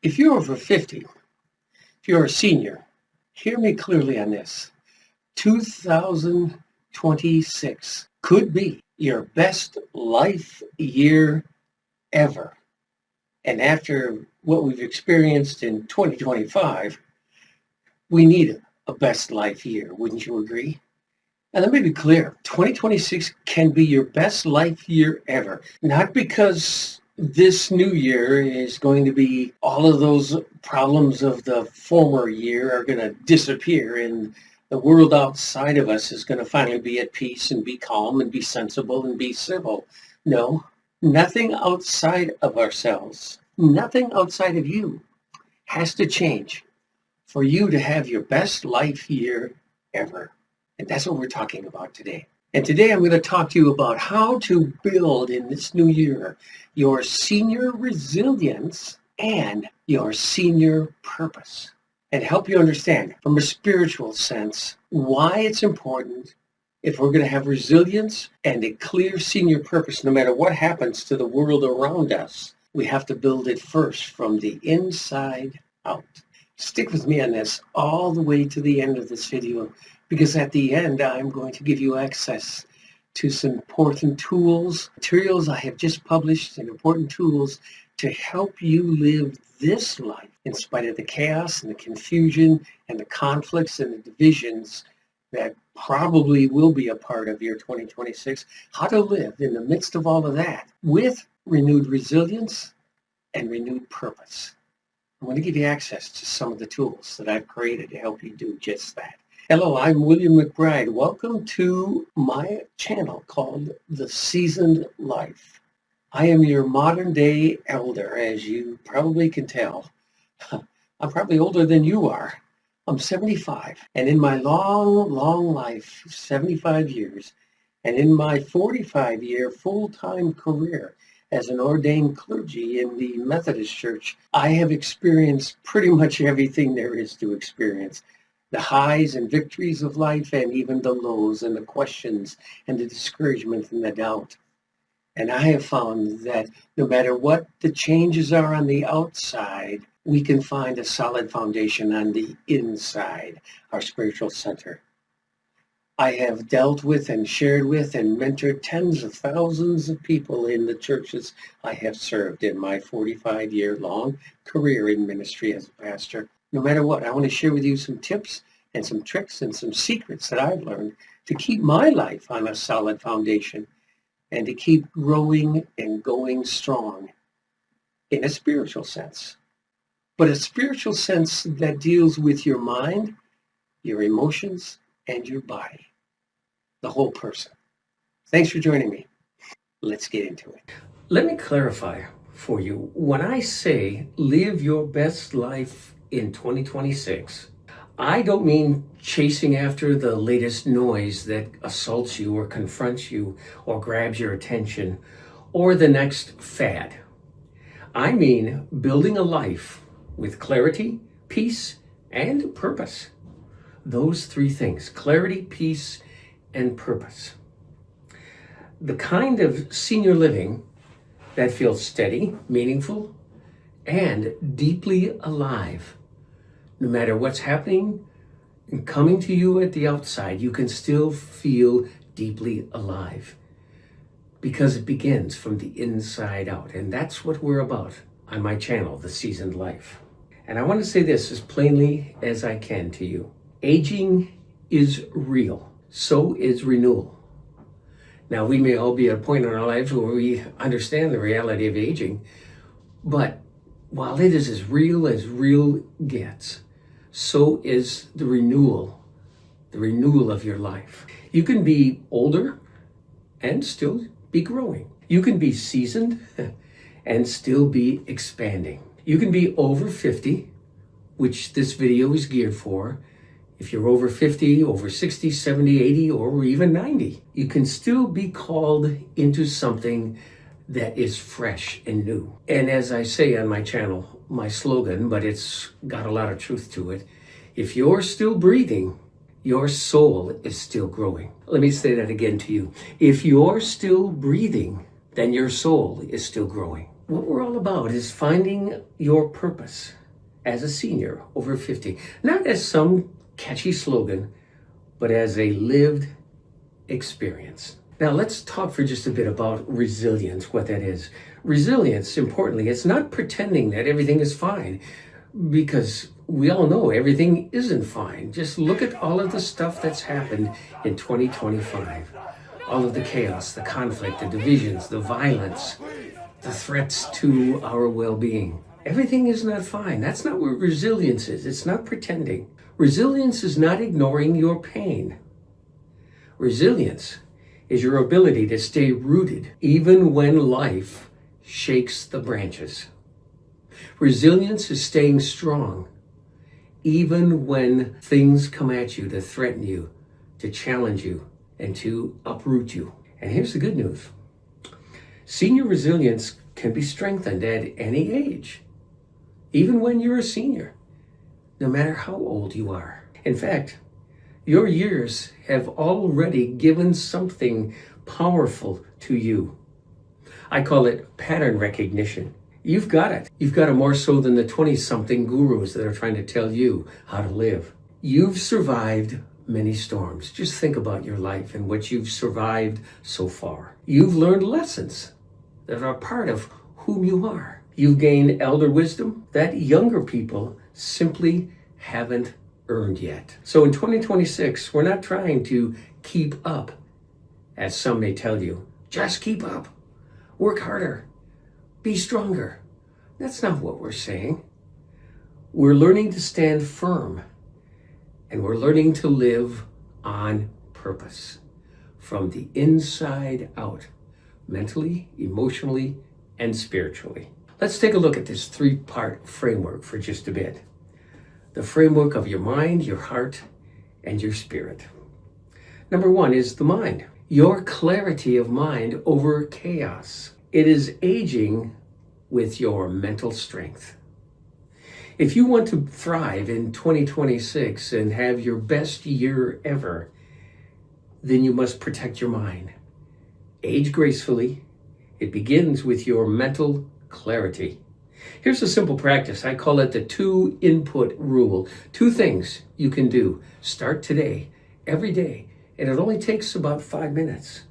If you're over 50, if you're a senior, hear me clearly on this. 2026 could be your best life year ever. And after what we've experienced in 2025, we need a best life year, wouldn't you agree? And let me be clear, 2026 can be your best life year ever. Not because this new year is going to be all of those problems of the former year are going to disappear and the world outside of us is going to finally be at peace and be calm and be sensible and be civil. No, nothing outside of ourselves, nothing outside of you has to change for you to have your best life year ever. And that's what we're talking about today. And today I'm going to talk to you about how to build in this new year your senior resilience and your senior purpose, and help you understand from a spiritual sense why it's important if we're going to have resilience and a clear senior purpose, no matter what happens to the world around us. We have to build it first from the inside out. Stick with me on this all the way to the end of this video, because at the end, I'm going to give you access to some important tools, materials I have just published, and important tools to help you live this life in spite of the chaos and the confusion and the conflicts and the divisions that probably will be a part of your 2026. How to live in the midst of all of that with renewed resilience and renewed purpose. I'm going to give you access to some of the tools that I've created to help you do just that. Hello, I'm William McBride. Welcome to my channel called The Seasoned Life. I am your modern day elder, as you probably can tell. I'm probably older than you are. I'm 75, and in my long life, 75 years, and in my 45-year full-time career as an ordained clergy in the Methodist Church, I have experienced pretty much everything there is to experience. The highs and victories of life, and even the lows and the questions and the discouragement and the doubt. And I have found that no matter what the changes are on the outside, we can find a solid foundation on the inside, our spiritual center. I have dealt with and shared with and mentored tens of thousands of people in the churches I have served in my 45-year-long career in ministry as a pastor. No matter what, I want to share with you some tips and some tricks and some secrets that I've learned to keep my life on a solid foundation and to keep growing and going strong in a spiritual sense. But a spiritual sense that deals with your mind, your emotions, and your body, the whole person. Thanks for joining me. Let's get into it. Let me clarify for you. When I say live your best life in 2026, I don't mean chasing after the latest noise that assaults you or confronts you or grabs your attention or the next fad. I mean building a life with clarity, peace, and purpose. Those three things: clarity, peace, and purpose. The kind of senior living that feels steady, meaningful, and deeply alive. No matter what's happening and coming to you at the outside, you can still feel deeply alive because it begins from the inside out. And that's what we're about on my channel, The Seasoned Life. And I want to say this as plainly as I can to you. Aging is real. So is renewal. Now, we may all be at a point in our lives where we understand the reality of aging, but while it is as real gets, so is the renewal of your life. You can be older and still be growing. You can be seasoned and still be expanding. You can be over 50, which this video is geared for. If you're over 50, over 60, 70, 80, or even 90, you can still be called into something that is fresh and new. And as I say on my channel, my slogan, but it's got a lot of truth to it: if you're still breathing, your soul is still growing. Let me say that again to you. If you're still breathing, then your soul is still growing. what we're all about is finding your purpose as a senior over 50, not as some catchy slogan, but as a lived experience. Now let's talk for just a bit about resilience, what that is. Resilience, importantly, it's not pretending that everything is fine, because we all know everything isn't fine. Just look at all of the stuff that's happened in 2025. All of the chaos, the conflict, the divisions, the violence, the threats to our well-being. Everything is not fine. That's not what resilience is. It's not pretending. Resilience is not ignoring your pain. Resilience is your ability to stay rooted even when life shakes the branches. Resilience is staying strong even when things come at you to threaten you, to challenge you, and to uproot you. And here's the good news. Senior resilience can be strengthened at any age, even when you're a senior, no matter how old you are. In fact, your years have already given something powerful to you. I call it pattern recognition. You've got it. You've got it more so than the 20-something gurus that are trying to tell you how to live. You've survived many storms. Just think about your life and what you've survived so far. You've learned lessons that are part of whom you are. You've gained elder wisdom that younger people simply haven't earned yet. So in 2026, we're not trying to keep up, as some may tell you. Just keep up. Work harder. Be stronger. That's not what we're saying. We're learning to stand firm, and we're learning to live on purpose from the inside out, mentally, emotionally, and spiritually. Let's take a look at this 3-part framework for just a bit. The framework of your mind, your heart, and your spirit. Number 1 is the mind. Your clarity of mind over chaos. It is aging with your mental strength. If you want to thrive in 2026 and have your best year ever, then you must protect your mind. Age gracefully. It begins with your mental clarity. Here's a simple practice. I call it the 2-input rule. 2 things you can do. Start today, every day, and it only takes about 5 minutes.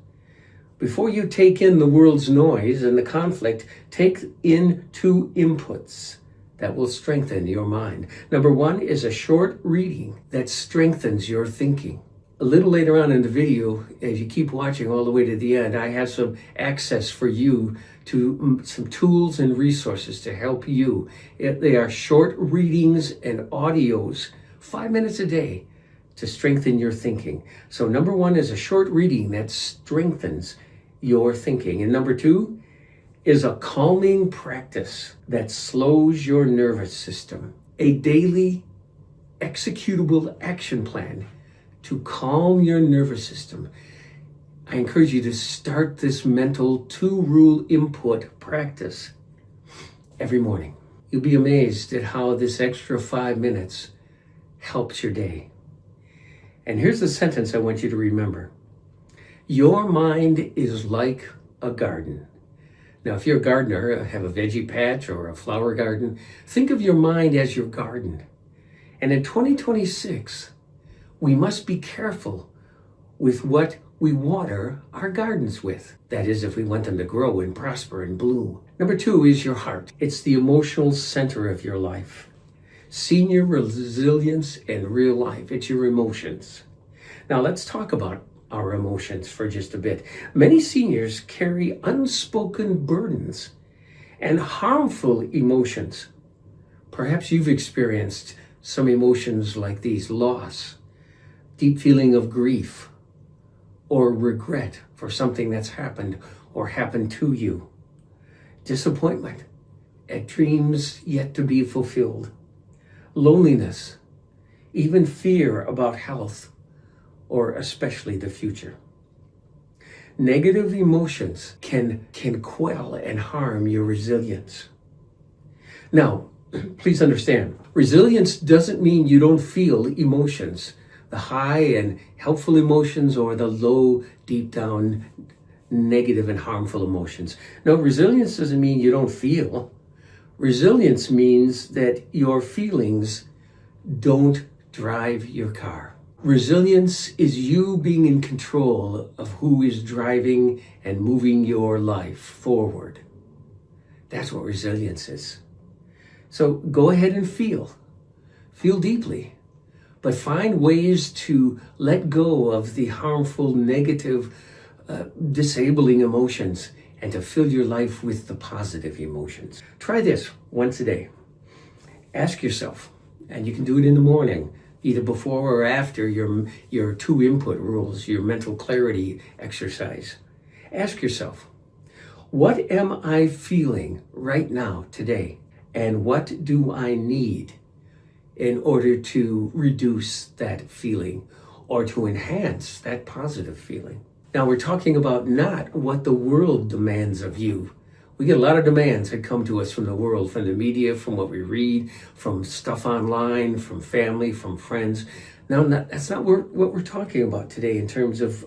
Before you take in the world's noise and the conflict, take in 2 inputs that will strengthen your mind. Number 1 is a short reading that strengthens your thinking. A little later on in the video, as you keep watching all the way to the end, I have some access for you to some tools and resources to help you. They are short readings and audios, 5 minutes a day, to strengthen your thinking. So number 1 is a short reading that strengthens your thinking. And number 2 is a calming practice that slows your nervous system. A daily executable action plan to calm your nervous system. I encourage you to start this mental 2-rule input practice every morning. You'll be amazed at how this extra 5 minutes helps your day. And here's the sentence I want you to remember. Your mind is like a garden. Now, if you're a gardener, have a veggie patch or a flower garden, think of your mind as your garden. And in 2026, we must be careful with what we water our gardens with. That is, if we want them to grow and prosper and bloom. Number 2 is your heart. It's the emotional center of your life. Senior resilience in real life. It's your emotions. Now let's talk about our emotions for just a bit. Many seniors carry unspoken burdens and harmful emotions. Perhaps you've experienced some emotions like these: loss, deep feeling of grief, or regret for something that's happened or happened to you, disappointment at dreams yet to be fulfilled, loneliness, even fear about health, or especially the future. Negative emotions can quell and harm your resilience. Now, please understand, resilience doesn't mean you don't feel emotions, the high and helpful emotions or the low, deep down negative and harmful emotions. No, resilience doesn't mean you don't feel. Resilience means that your feelings don't drive your car. Resilience is you being in control of who is driving and moving your life forward. That's what resilience is. So go ahead and feel. Feel deeply. But find ways to let go of the harmful, negative, disabling emotions and to fill your life with the positive emotions. Try this once a day. Ask yourself, and you can do it in the morning, either before or after your 2 input rules, your mental clarity exercise. Ask yourself, what am I feeling right now, today? And what do I need in order to reduce that feeling or to enhance that positive feeling? Now, we're talking about not what the world demands of you. We get a lot of demands that come to us from the world, from the media, from what we read, from stuff online, from family, from friends. Now, that's not what we're talking about today in terms of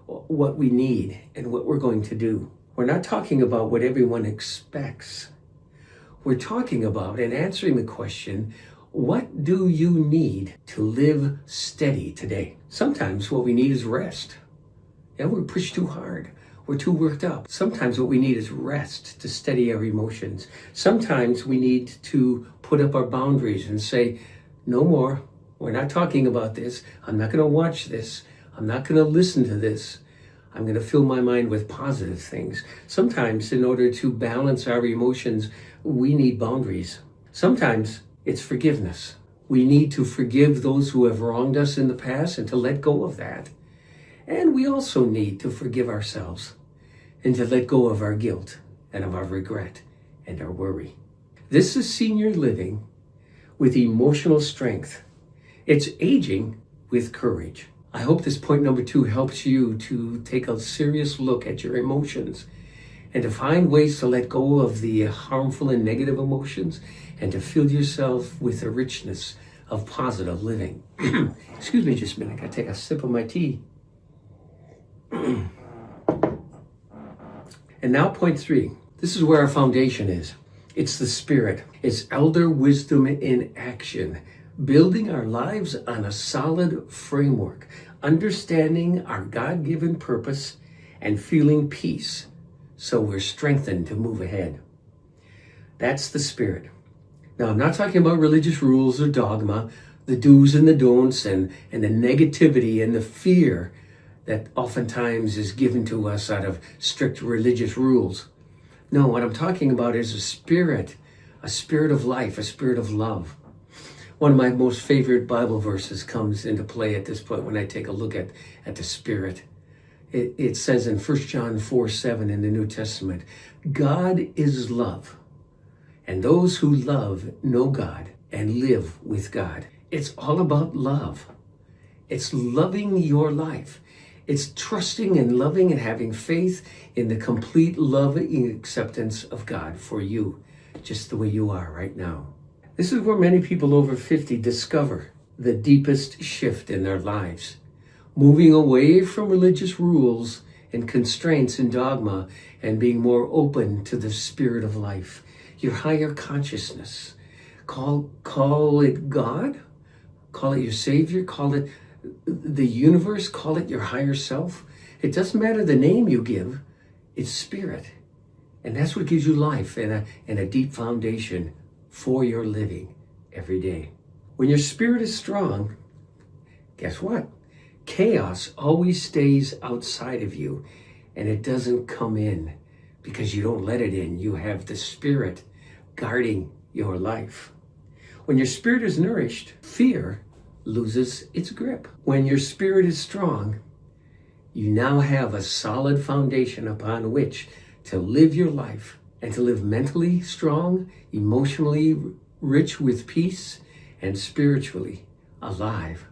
what we need and what we're going to do. We're not talking about what everyone expects. We're talking about and answering the question, what do you need to live steady today? Sometimes what we need is rest. Yeah, we're pushed too hard. We're too worked up. Sometimes what we need is rest to steady our emotions. Sometimes we need to put up our boundaries and say, no more. We're not talking about this. I'm not going to watch this. I'm not going to listen to this. I'm going to fill my mind with positive things. Sometimes in order to balance our emotions, we need boundaries. Sometimes it's forgiveness. We need to forgive those who have wronged us in the past and to let go of that. And we also need to forgive ourselves and to let go of our guilt and of our regret and our worry. This is senior living with emotional strength. It's aging with courage. I hope this point number 2 helps you to take a serious look at your emotions and to find ways to let go of the harmful and negative emotions and to fill yourself with the richness of positive living. Excuse me just a minute. I gotta take a sip of my tea. And now point 3. This is where our foundation is. It's the Spirit. It's elder wisdom in action, building our lives on a solid framework, understanding our God-given purpose and feeling peace so we're strengthened to move ahead. That's the Spirit. Now, I'm not talking about religious rules or dogma, the do's and the don'ts and the negativity and the fear that oftentimes is given to us out of strict religious rules. No, what I'm talking about is a spirit of life, a spirit of love. One of my most favorite Bible verses comes into play at this point when I take a look at the Spirit. It says in 1 John 4:7 in the New Testament, God is love, and those who love know God and live with God. It's all about love. It's loving your life. It's trusting and loving and having faith in the complete love and acceptance of God for you, just the way you are right now. This is where many people over 50 discover the deepest shift in their lives, moving away from religious rules and constraints and dogma and being more open to the spirit of life, your higher consciousness. Call it God, call it your Savior, call it the universe, call it your higher self. It doesn't matter the name you give, it's Spirit. And that's what gives you life and a deep foundation for your living every day. When your spirit is strong, guess what? Chaos always stays outside of you and it doesn't come in because you don't let it in. You have the Spirit guarding your life. When your spirit is nourished, fear loses its grip. When your spirit is strong, you now have a solid foundation upon which to live your life and to live mentally strong, emotionally rich with peace, and spiritually alive.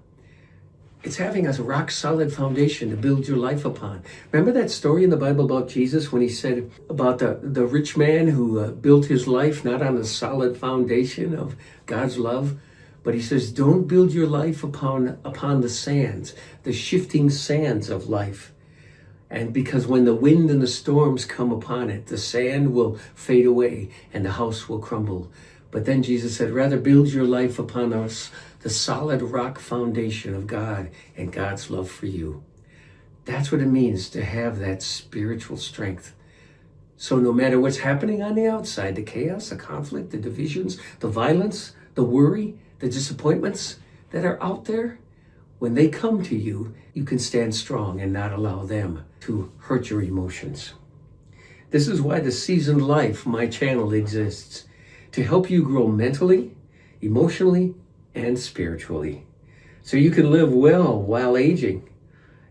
It's having a rock solid foundation to build your life upon. Remember that story in the Bible about Jesus when he said about the rich man who built his life not on a solid foundation of God's love, but he says, don't build your life upon the sands, the shifting sands of life. And because when the wind and the storms come upon it, the sand will fade away and the house will crumble. But then Jesus said, rather build your life upon us, the solid rock foundation of God and God's love for you. That's what it means to have that spiritual strength. So no matter what's happening on the outside, the chaos, the conflict, the divisions, the violence, the worry, the disappointments that are out there, when they come to you, you can stand strong and not allow them to hurt your emotions. This is why the Seasoned Life, my channel, exists, to help you grow mentally, emotionally, and spiritually, so you can live well while aging,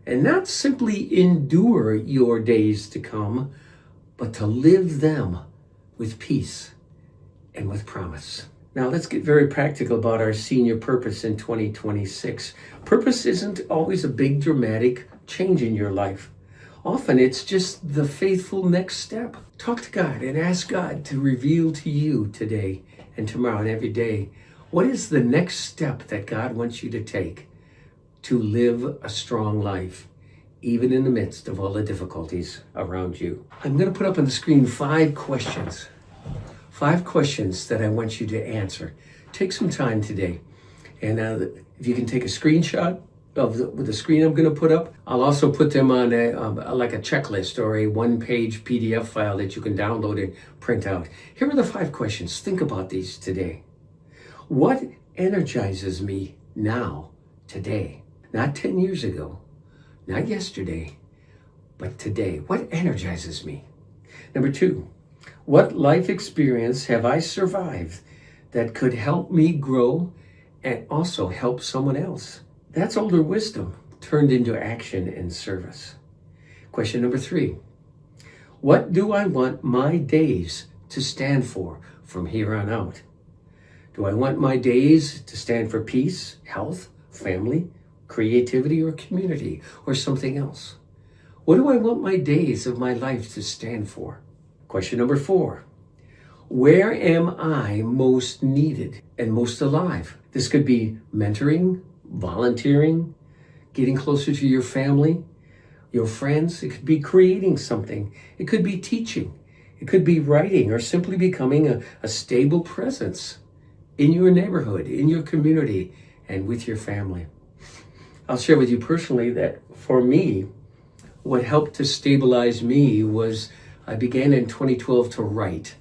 and not simply endure your days to come, but to live them with peace and with promise. Now let's get very practical about our senior purpose in 2026. Purpose isn't always a big dramatic change in your life. Often it's just the faithful next step. Talk to God and ask God to reveal to you today and tomorrow and every day, what is the next step that God wants you to take to live a strong life, even in the midst of all the difficulties around you? I'm going to put up on the screen 5 questions. 5 questions that I want you to answer. Take some time today. And if you can take a screenshot of the screen I'm going to put up, I'll also put them on like a checklist or a 1-page PDF file that you can download and print out. Here are the 5 questions. Think about these today. What energizes me now, today? Not 10 years ago, not yesterday, but today. What energizes me? Number 2, what life experience have I survived that could help me grow and also help someone else? That's older wisdom turned into action and service. Question number 3, what do I want my days to stand for from here on out? Do I want my days to stand for peace, health, family, creativity, or community, or something else? What do I want my days of my life to stand for? Question number 4, where am I most needed and most alive? This could be mentoring, volunteering, getting closer to your family, your friends. It could be creating something. It could be teaching. It could be writing, or simply becoming a stable presence in your neighborhood, in your community, and with your family. I'll share with you personally that for me, what helped to stabilize me was I began in 2012 to write.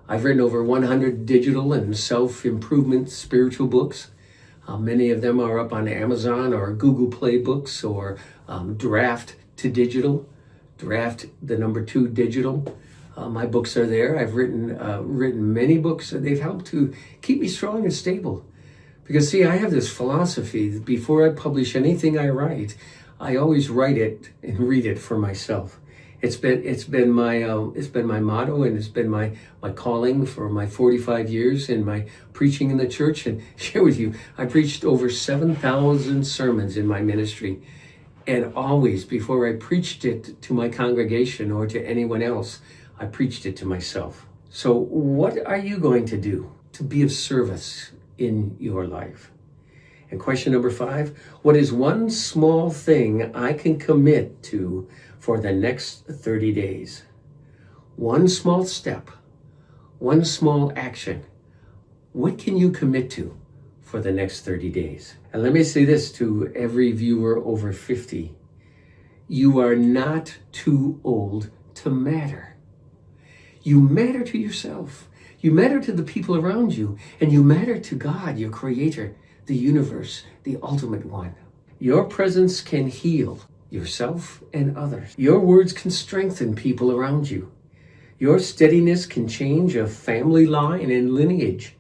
I've written over 100 digital and self-improvement spiritual books. Many of them are up on Amazon or Google Play Books, or Draft to Digital, Draft the number 2 digital. My books are there. I've written many books, and they've helped to keep me strong and stable. Because see, I have this philosophy that before I publish anything I write, I always write it and read it for myself. It's been my motto, and it's been my calling for my 45 years in my preaching in the church. And share with you, I preached over 7,000 sermons in my ministry, and always before I preached it to my congregation or to anyone else, I preached it to myself. So what are you going to do to be of service in your life? And question number 5, what is one small thing I can commit to for the next 30 days? One small step, one small action. What can you commit to for the next 30 days? And let me say this to every viewer over 50. You are not too old to matter. You matter to yourself. You matter to the people around you, and you matter to God, your creator, the universe, the ultimate one. Your presence can heal yourself and others. Your words can strengthen people around you. Your steadiness can change a family line and lineage.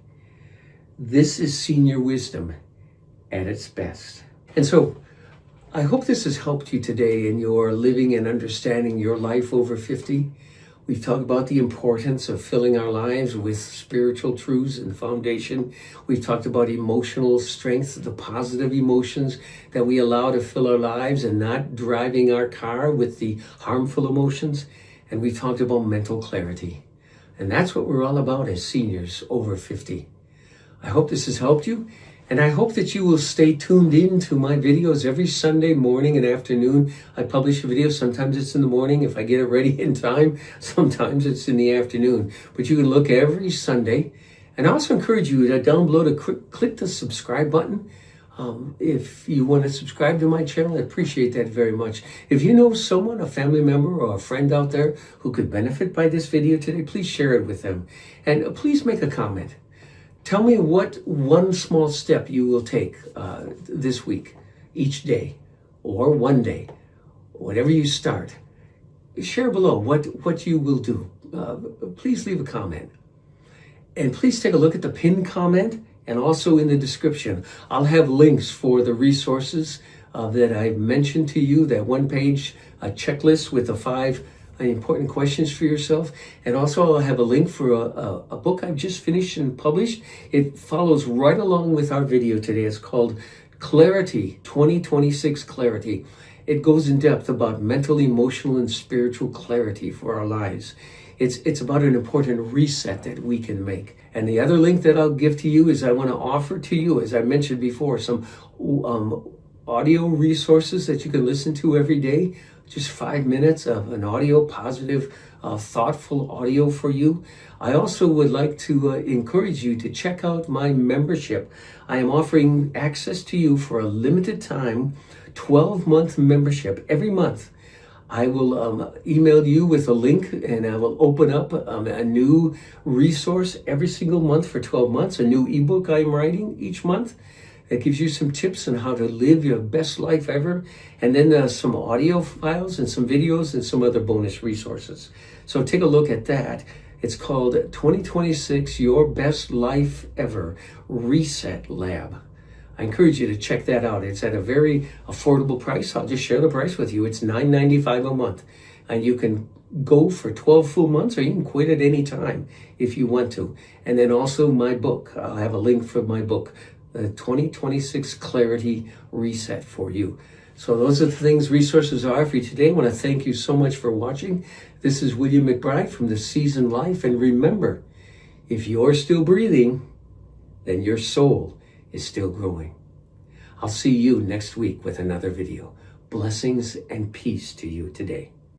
This is senior wisdom at its best. And so, I hope this has helped you today in your living and understanding your life over 50. We've talked about the importance of filling our lives with spiritual truths and foundation. We've talked about emotional strength, the positive emotions that we allow to fill our lives, and not driving our car with the harmful emotions. And we've talked about mental clarity. And that's what we're all about as seniors over 50. I hope this has helped you. And I hope that you will stay tuned in to my videos every Sunday morning and afternoon. I publish a video. Sometimes it's in the morning if I get it ready in time. Sometimes it's in the afternoon. But you can look every Sunday. And I also encourage you to down below to click the subscribe button. If you want to subscribe to my channel, I appreciate that very much. If you know someone, a family member or a friend out there who could benefit by this video today, please share it with them. And please make a comment. Tell me what one small step you will take this week, each day, or one day, whatever you start. Share below what you will do. Please leave a comment. And please take a look at the pinned comment and also in the description. I'll have links for the resources that I've mentioned to you, that one-page checklist with the 5 important questions for yourself. And also I'll have a link for a book I've just finished and published. It follows right along with our video today. It's called Clarity, 2026 Clarity. It goes in depth about mental, emotional, and spiritual clarity for our lives. It's about an important reset that we can make. And the other link that I'll give to you is I want to offer to you, as I mentioned before, some audio resources that you can listen to every day. Just 5 minutes of an audio, positive, thoughtful audio for you. I also would like to encourage you to check out my membership. I am offering access to you for a limited time, 12-month membership every month. I will email you with a link, and I will open up a new resource every single month for 12 months, a new ebook I'm writing each month that gives you some tips on how to live your best life ever, and then some audio files and some videos and some other bonus resources. So take a look at that. It's called 2026 Your Best Life Ever Reset Lab. I encourage you to check that out. It's at a very affordable price. I'll just share the price with you. It's $9.95 a month. And you can go for 12 full months, or you can quit at any time if you want to. And then also my book. I'll have a link for my book, the 2026 Clarity Reset for you. So those are the things, resources are for you today. I want to thank you so much for watching. This is William McBride from The Seasoned Life. And remember, if you're still breathing, then your soul is still growing. I'll see you next week with another video. Blessings and peace to you today.